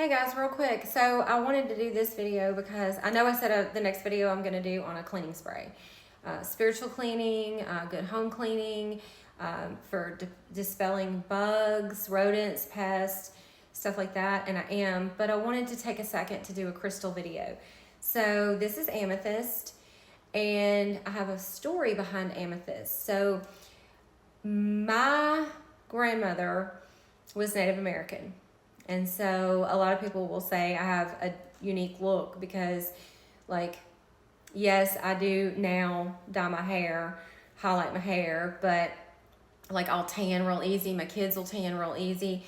Hey guys, real quick. So I wanted to do this video because I know I said the next video I'm going to do on a cleaning spray. Spiritual cleaning, good home cleaning, for dispelling bugs, rodents, pests, stuff like that. And I am, but I wanted to take a second to do a crystal video. So this is amethyst, and I have a story behind amethyst. So my grandmother was Native American. And so a lot of people will say I have a unique look because, like, yes, I do now dye my hair, highlight my hair, but like I'll tan real easy. My kids will tan real easy.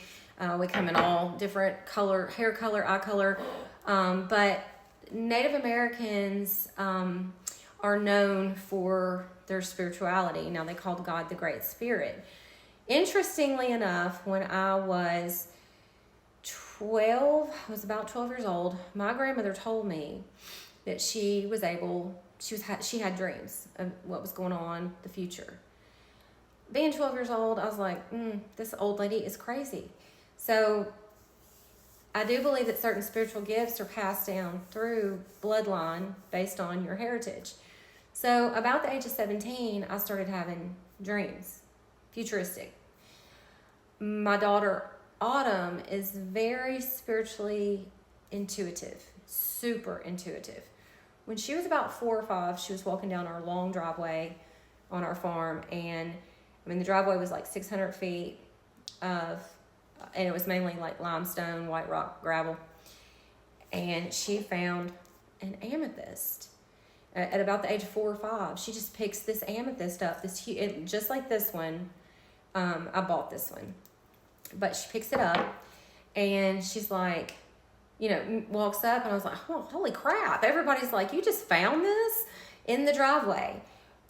We come in all different color, hair color, eye color. But Native Americans are known for their spirituality. Now they called God the Great Spirit. Interestingly enough, when I was about 12 years old, my grandmother told me that she had dreams of what was going on, the future. Being 12 years old, I was like, this old lady is crazy. So I do believe that certain spiritual gifts are passed down through bloodline based on your heritage. So about the age of 17, I started having dreams, futuristic. My daughter Autumn is very spiritually intuitive, super intuitive. When she was about 4 or 5, she was walking down our long driveway on our farm, and the driveway was like 600 feet and it was mainly like limestone, white rock, gravel. And she found an amethyst at about the age of 4 or 5. She just picks this amethyst up, just like this one. I bought this one. But she picks it up and she's like, walks up, and I was like, oh, holy crap. Everybody's like, you just found this in the driveway.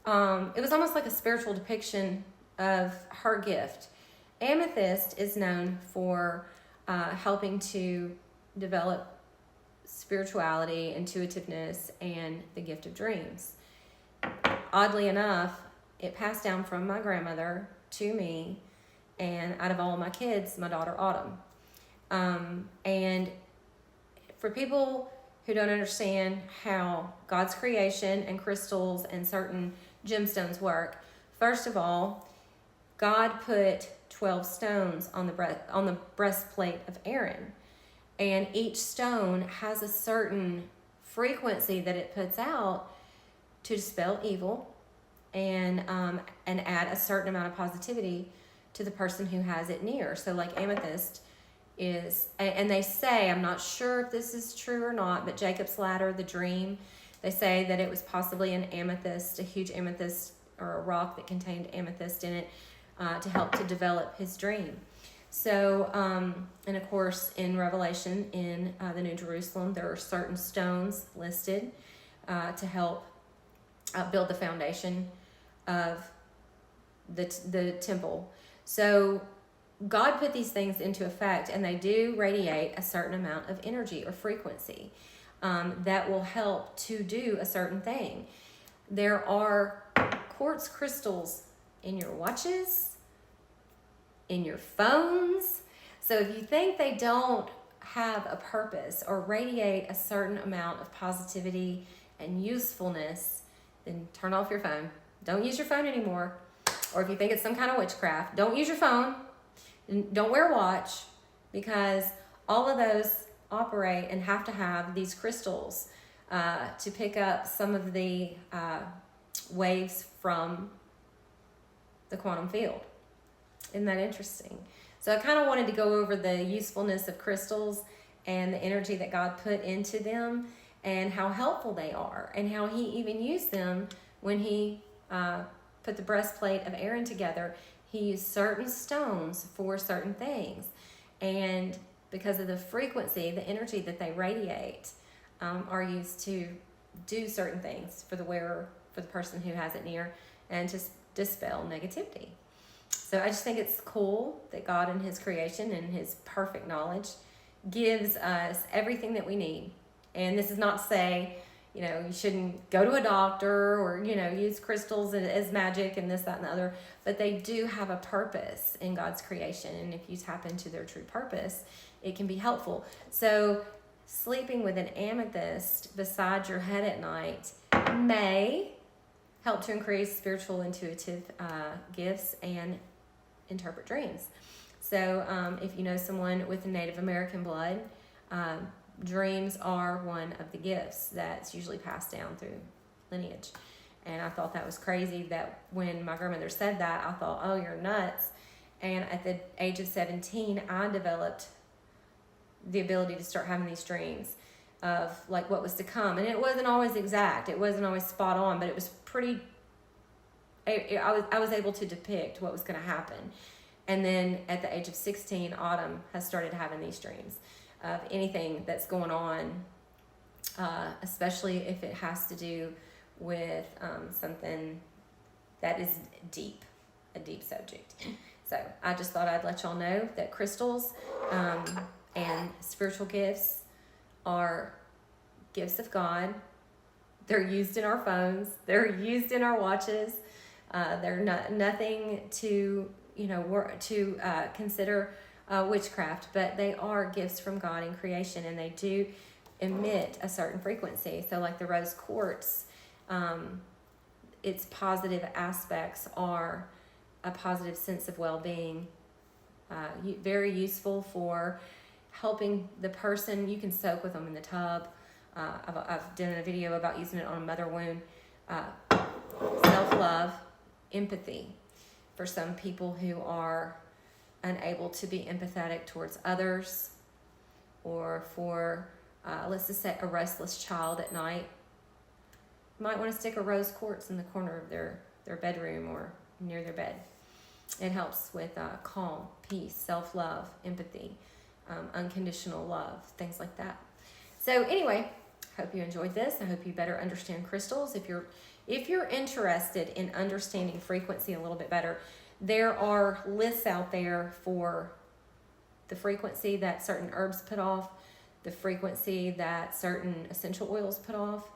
It was almost like a spiritual depiction of her gift. Amethyst is known for helping to develop spirituality, intuitiveness, and the gift of dreams. Oddly enough, it passed down from my grandmother to me, and out of all my kids, my daughter Autumn. And for people who don't understand how God's creation and crystals and certain gemstones work, first of all, God put 12 stones on the breastplate of Aaron, and each stone has a certain frequency that it puts out to dispel evil and add a certain amount of positivity to the person who has it near. So like amethyst is, and they say, I'm not sure if this is true or not, but Jacob's ladder, the dream, they say that it was possibly an amethyst, a huge amethyst or a rock that contained amethyst in it, to help to develop his dream. So, and of course in Revelation, in the New Jerusalem, there are certain stones listed to help build the foundation of the temple. So God put these things into effect, and they do radiate a certain amount of energy or frequency that will help to do a certain thing. There are quartz crystals in your watches, in your phones. So if you think they don't have a purpose or radiate a certain amount of positivity and usefulness, then turn off your phone. Don't use your phone anymore. Or if you think it's some kind of witchcraft, don't use your phone. Don't wear a watch, because all of those operate and have to have these crystals to pick up some of the waves from the quantum field. Isn't that interesting? So I kind of wanted to go over the usefulness of crystals and the energy that God put into them and how helpful they are, and how he even used them when he put the breastplate of Aaron together. He used certain stones for certain things, and because of the frequency, the energy that they radiate, are used to do certain things for the wearer, for the person who has it near, and to dispel negativity. So I just think it's cool that God in his creation and his perfect knowledge gives us everything that we need. And this is not to say, you know, you shouldn't go to a doctor or, you know, use crystals as magic and this, that, and the other. But they do have a purpose in God's creation. And if you tap into their true purpose, it can be helpful. So sleeping with an amethyst beside your head at night may help to increase spiritual intuitive gifts and interpret dreams. So if you know someone with Native American blood, dreams are one of the gifts that's usually passed down through lineage. And I thought that was crazy that when my grandmother said that, I thought, oh, you're nuts. And at the age of 17, I developed the ability to start having these dreams of like what was to come. And it wasn't always exact. It wasn't always spot on, but it was pretty, I was able to depict what was going to happen. And then at the age of 16, Autumn has started having these dreams of anything that's going on, especially if it has to do with something that is deep, a deep subject. So I just thought I'd let y'all know that crystals and spiritual gifts are gifts of God. They're used in our phones. They're used in our watches. They're nothing to, you know, consider witchcraft, but they are gifts from God in creation, and they do emit a certain frequency. So like the rose quartz, its positive aspects are a positive sense of well-being, very useful for helping the person. You can soak with them in the tub. I've done a video about using it on a mother wound. Self-love, empathy for some people who are unable to be empathetic towards others, or for let's just say a restless child at night. You might want to stick a rose quartz in the corner of their bedroom or near their bed. It helps with calm, peace, self-love, empathy, unconditional love, things like that. So anyway, hope you enjoyed this. I hope you better understand crystals. If you're interested in understanding frequency a little bit better, there are lists out there for the frequency that certain herbs put off, the frequency that certain essential oils put off,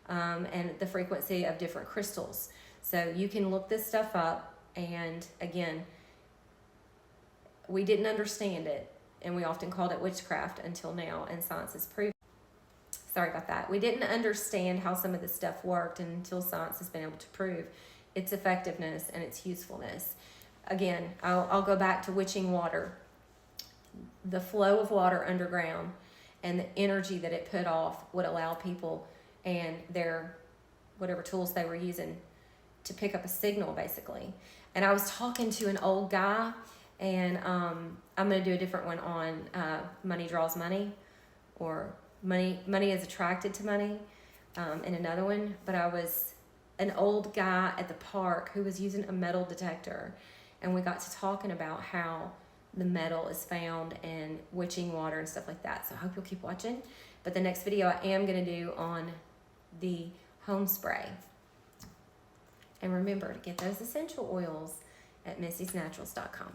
and the frequency of different crystals. So you can look this stuff up. And again, we didn't understand it, and we often called it witchcraft until now, and science has proven. Sorry about that. We didn't understand how some of this stuff worked until science has been able to prove its effectiveness and its usefulness. Again, I'll go back to witching water. The flow of water underground and the energy that it put off would allow people and their whatever tools they were using to pick up a signal, basically. And I was talking to an old guy, and I'm going to do a different one on money draws money, or money is attracted to money, in another one. But I was an old guy at the park who was using a metal detector, and we got to talking about how the metal is found in witching water and stuff like that. So I hope you'll keep watching. But the next video I am going to do on the home spray. And remember to get those essential oils at Missy'sNaturals.com.